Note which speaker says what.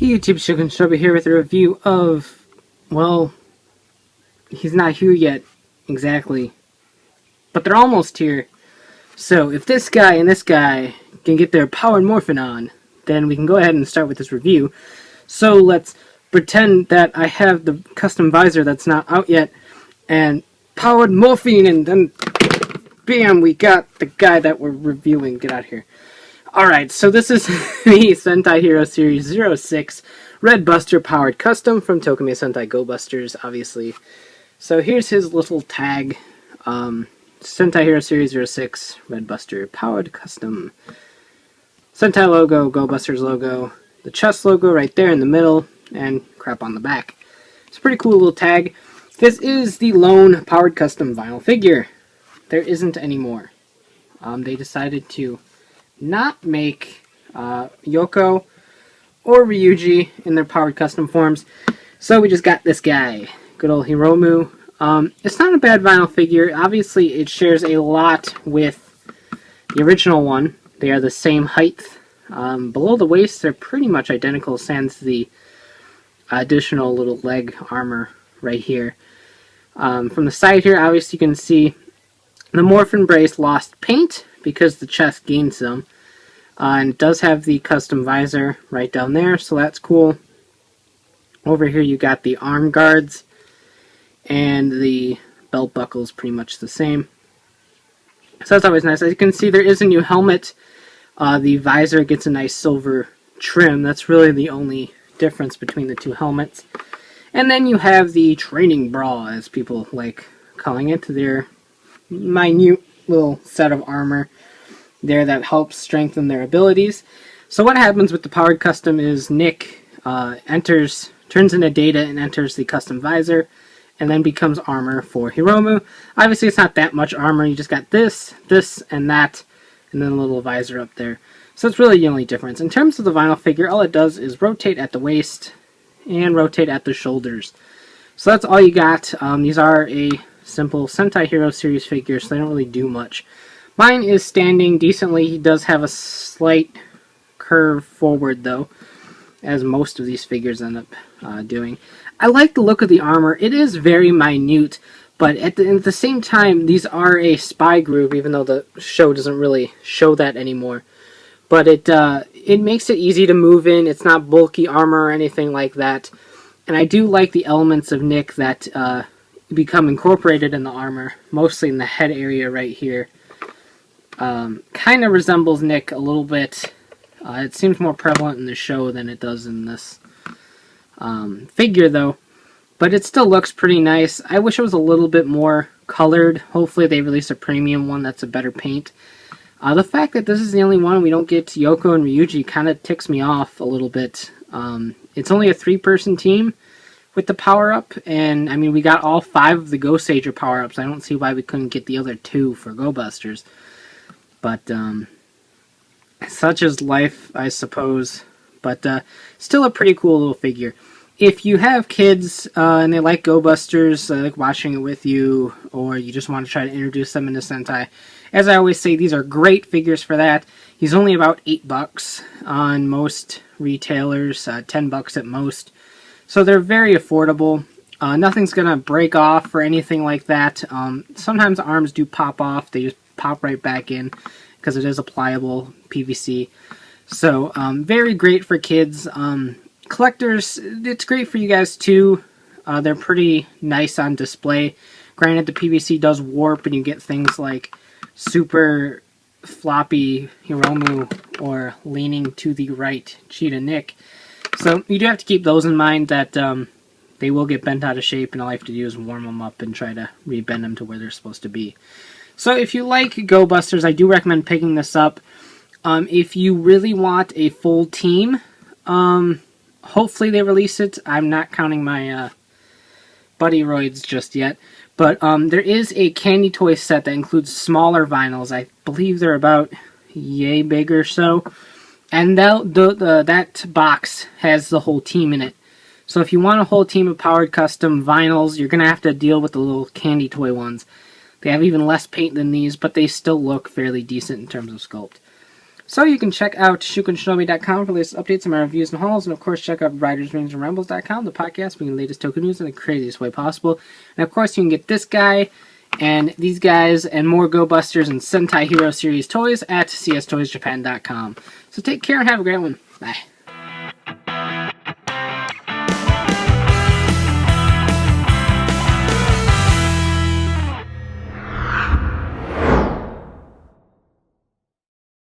Speaker 1: Hey YouTube, Chicken Stubby here with a review of, well, he's not here yet, exactly, but they're almost here. So if this guy and this guy can get their powered morphin on, then we can go ahead and start with this review. So let's pretend that I have the custom visor that's not out yet, and powered morphine, and then bam, we got the guy that we're reviewing. Get out of here. Alright, so this is the Sentai Hero Series 06 Red Buster Powered Custom from Tokumei Sentai Go-Busters, obviously. So here's his little tag. Sentai Hero Series 06 Red Buster Powered Custom. Sentai logo, Go-Busters logo, the chest logo right there in the middle, and crap on the back. It's a pretty cool little tag. This is the lone Powered Custom vinyl figure. There isn't any more. They decided to not make Yoko or Ryuji in their Powered Custom forms, so we just got this guy, good old Hiromu. It's not a bad vinyl figure. Obviously it shares a lot with the original one. They are the same height. Below the waist they're pretty much identical, sans the additional little leg armor right here. From the side here, obviously you can see the Morphin Brace lost paint because the chest gained some. And it does have the custom visor right down there, so that's cool. Over here you got the arm guards, and the belt buckle is pretty much the same. So that's always nice. As you can see, there is a new helmet. The visor gets a nice silver trim. That's really the only difference between the two helmets. And then you have the training bra, as people like calling it. Their minute little set of armor there that helps strengthen their abilities. So what happens with the Powered Custom is Nick turns into data and enters the custom visor, and then becomes armor for Hiromu. Obviously it's not that much armor, you just got this, and that, and then a little visor up there. So it's really the only difference. In terms of the vinyl figure, all it does is rotate at the waist and rotate at the shoulders. So that's all you got. These are a simple Sentai Hero Series figure, so they don't really do much. Mine is standing decently. He does have a slight curve forward, though, as most of these figures end up doing. I like the look of the armor. It is very minute, but at the same time, these are a spy group, even though the show doesn't really show that anymore. But it makes it easy to move in. It's not bulky armor or anything like that. And I do like the elements of Nick that become incorporated in the armor, mostly in the head area right here. Kind of resembles Nick a little bit. It seems more prevalent in the show than it does in this figure, though. But it still looks pretty nice. I wish it was a little bit more colored. Hopefully they release a premium one that's a better paint. The fact that this is the only one we don't get Yoko and Ryuji kind of ticks me off a little bit. It's only a 3-person team with the power-up, and I mean we got all 5 of the Ghost Sager power-ups. I don't see why we couldn't get the other 2 for Go-Busters. But, such is life, I suppose. But, still a pretty cool little figure. If you have kids, and they like Go-Busters, like watching it with you, or you just want to try to introduce them into Sentai, as I always say, these are great figures for that. He's only about $8 on most retailers, $10 at most. So they're very affordable. Nothing's going to break off or anything like that. Sometimes arms do pop off. They just pop right back in because it is a pliable PVC. So very great for kids. Collectors, it's great for you guys too. They're pretty nice on display. Granted, the PVC does warp and you get things like super floppy Hiromu or leaning to the right Cheetah Nick. So you do have to keep those in mind, that they will get bent out of shape, and all you have to do is warm them up and try to rebend them to where they're supposed to be. So if you like Go-Busters, I do recommend picking this up. If you really want a full team, hopefully they release it. I'm not counting my Buddy Roids just yet. But there is a candy toy set that includes smaller vinyls. I believe they're about yay big or so. And that box has the whole team in it. So if you want a whole team of Powered Custom vinyls, you're going to have to deal with the little candy toy ones. They have even less paint than these, but they still look fairly decent in terms of sculpt. So you can check out shukenshinobi.com for the latest updates on my reviews and hauls, and of course check out ridersrangeandrambles.com, the podcast bringing the latest Toku news in the craziest way possible. And of course you can get this guy and these guys and more Go-Busters and Sentai Hero Series toys at cstoysjapan.com. So take care and have a great one. Bye.